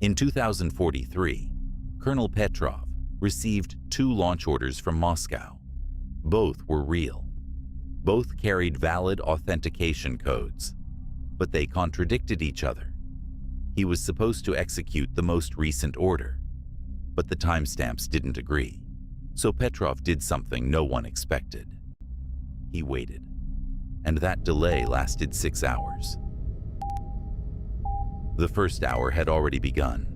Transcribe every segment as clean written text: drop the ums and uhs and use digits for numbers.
In 2043, Colonel Petrov received 2 launch orders from Moscow. Both were real. Both carried valid authentication codes, but they contradicted each other. He was supposed to execute the most recent order, but the timestamps didn't agree. So Petrov did something no one expected. He waited, and that delay lasted 6 hours. The first hour had already begun.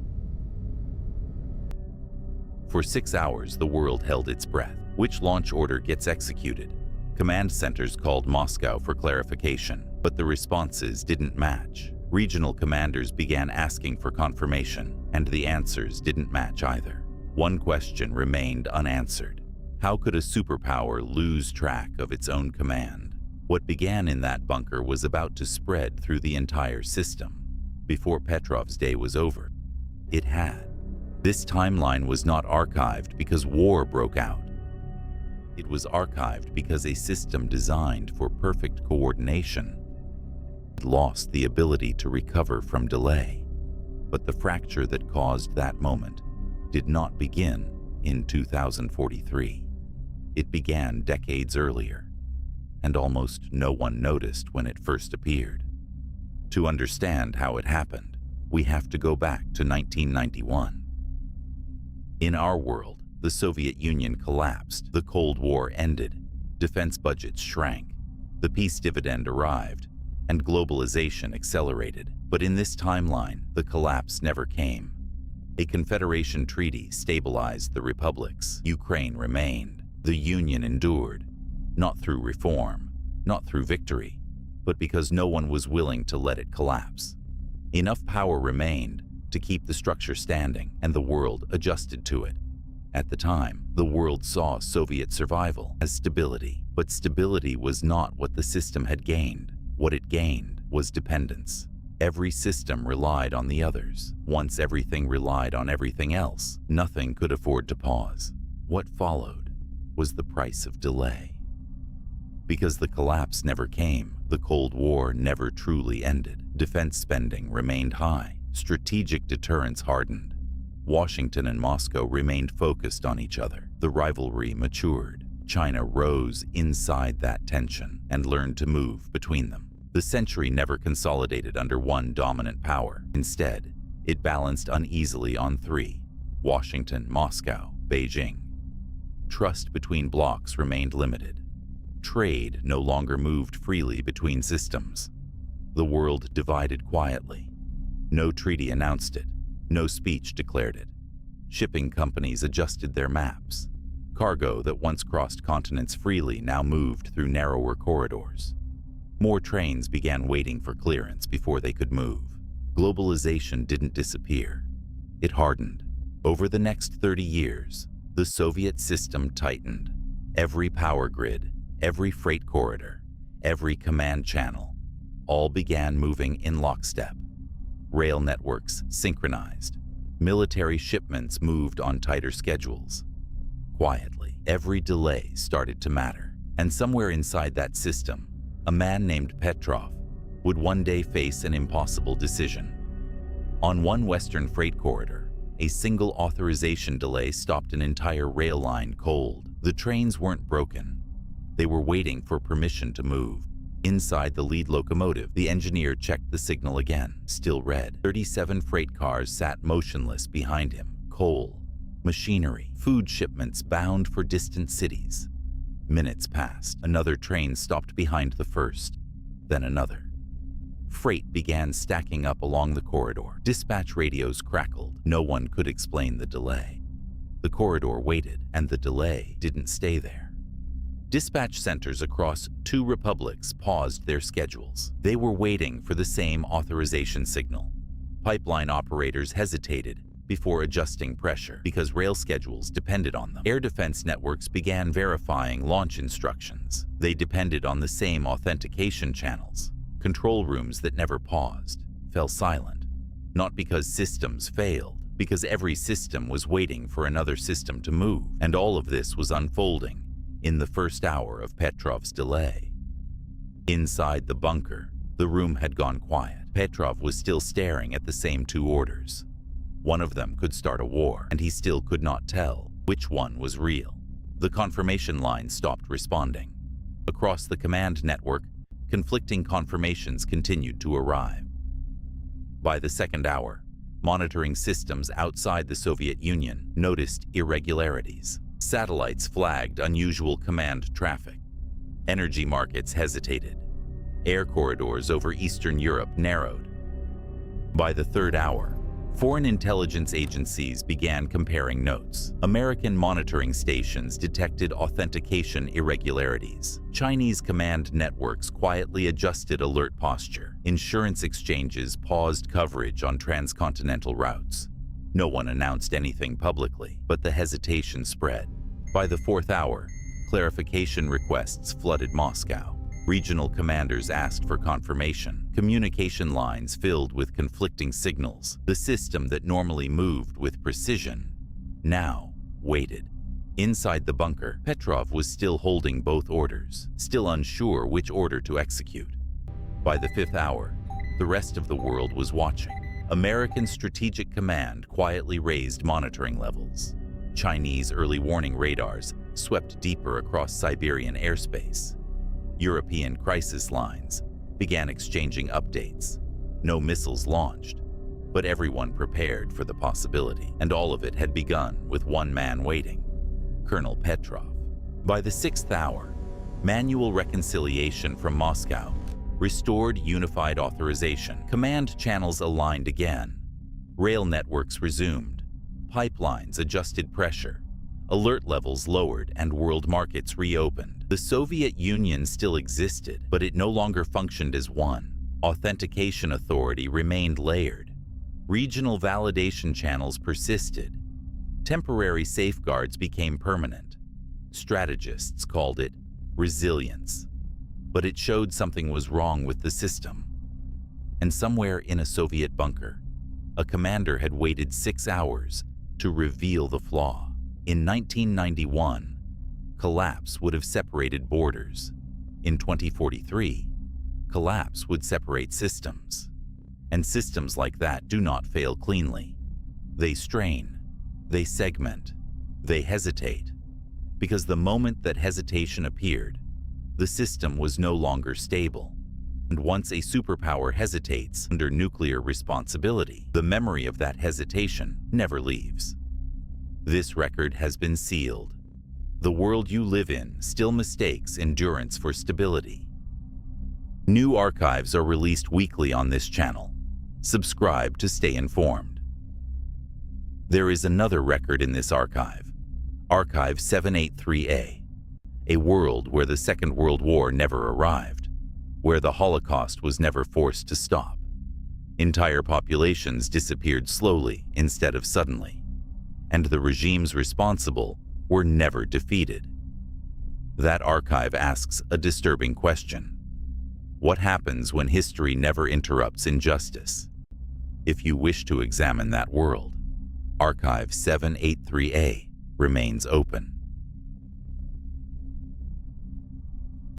For 6 hours, the world held its breath. Which launch order gets executed? Command centers called Moscow for clarification, but the responses didn't match. Regional commanders began asking for confirmation, and the answers didn't match either. One question remained unanswered. How could a superpower lose track of its own command? What began in that bunker was about to spread through the entire system. Before Petrov's day was over, it had. This timeline was not archived because war broke out. It was archived because a system designed for perfect coordination lost the ability to recover from delay. But the fracture that caused that moment did not begin in 2043. It began decades earlier, and almost no one noticed when it first appeared. To understand how it happened, we have to go back to 1991. In our world, the Soviet Union collapsed, the Cold War ended, defense budgets shrank, the peace dividend arrived, and globalization accelerated. But in this timeline, the collapse never came. A Confederation treaty stabilized the republics. Ukraine remained. The Union endured, not through reform, not through victory, but because no one was willing to let it collapse. Enough power remained to keep the structure standing, and the world adjusted to it. At the time, the world saw Soviet survival as stability, but stability was not what the system had gained. What it gained was dependence. Every system relied on the others. Once everything relied on everything else, nothing could afford to pause. What followed was the price of delay. Because the collapse never came, the Cold War never truly ended. Defense spending remained high. Strategic deterrence hardened. Washington and Moscow remained focused on each other. The rivalry matured. China rose inside that tension and learned to move between them. The century never consolidated under one dominant power. Instead, it balanced uneasily on 3: Washington, Moscow, Beijing. Trust between blocs remained limited. Trade no longer moved freely between systems. The world divided quietly. No treaty announced it. No speech declared it. Shipping companies adjusted their maps. Cargo that once crossed continents freely now moved through narrower corridors. More trains began waiting for clearance before they could move. Globalization didn't disappear. It hardened. Over the next 30 years, the Soviet system tightened. Every power grid, every freight corridor, every command channel, all began moving in lockstep. Rail networks synchronized. Military shipments moved on tighter schedules. Quietly, every delay started to matter. And somewhere inside that system, a man named Petrov would one day face an impossible decision. On one Western freight corridor, a single authorization delay stopped an entire rail line cold. The trains weren't broken. They were waiting for permission to move. Inside the lead locomotive, the engineer checked the signal again. Still red. 37 freight cars sat motionless behind him. Coal, machinery, food shipments bound for distant cities. Minutes passed. Another train stopped behind the first, then another. Freight began stacking up along the corridor. Dispatch radios crackled. No one could explain the delay. The corridor waited, and the delay didn't stay there. Dispatch centers across 2 republics paused their schedules. They were waiting for the same authorization signal. Pipeline operators hesitated before adjusting pressure because rail schedules depended on them. Air defense networks began verifying launch instructions. They depended on the same authentication channels. Control rooms that never paused fell silent, not because systems failed, because every system was waiting for another system to move. And all of this was unfolding in the first hour of Petrov's delay. Inside the bunker, the room had gone quiet. Petrov was still staring at the same 2 orders. One of them could start a war, and he still could not tell which one was real. The confirmation line stopped responding. Across the command network, conflicting confirmations continued to arrive. By the second hour, monitoring systems outside the Soviet Union noticed irregularities. Satellites flagged unusual command traffic. Energy markets hesitated. Air corridors over Eastern Europe narrowed. By the third hour, foreign intelligence agencies began comparing notes. American monitoring stations detected authentication irregularities. Chinese command networks quietly adjusted alert posture. Insurance exchanges paused coverage on transcontinental routes. No one announced anything publicly, but the hesitation spread. By the fourth hour, clarification requests flooded Moscow. Regional commanders asked for confirmation. Communication lines filled with conflicting signals. The system that normally moved with precision now waited. Inside the bunker, Petrov was still holding both orders, still unsure which order to execute. By the fifth hour, the rest of the world was watching. American Strategic Command quietly raised monitoring levels. Chinese early warning radars swept deeper across Siberian airspace. European crisis lines began exchanging updates. No missiles launched, but everyone prepared for the possibility, and all of it had begun with one man waiting, Colonel Petrov. By the sixth hour, manual reconciliation from Moscow restored unified authorization. Command channels aligned again. Rail networks resumed. Pipelines adjusted pressure. Alert levels lowered and world markets reopened. The Soviet Union still existed, but it no longer functioned as one. Authentication authority remained layered. Regional validation channels persisted. Temporary safeguards became permanent. Strategists called it resilience. But it showed something was wrong with the system. And somewhere in a Soviet bunker, a commander had waited 6 hours to reveal the flaw. In 1991, collapse would have separated borders. In 2043, collapse would separate systems. And systems like that do not fail cleanly. They strain, they segment, they hesitate. Because the moment that hesitation appeared, the system was no longer stable. And once a superpower hesitates under nuclear responsibility, the memory of that hesitation never leaves. This record has been sealed. The world you live in still mistakes endurance for stability. New archives are released weekly on this channel. Subscribe to stay informed. There is another record in this archive, Archive 783A, a world where the Second World War never arrived, where the Holocaust was never forced to stop. Entire populations disappeared slowly instead of suddenly, and the regimes responsible were never defeated. That archive asks a disturbing question. What happens when history never interrupts injustice? If you wish to examine that world, Archive 783A remains open.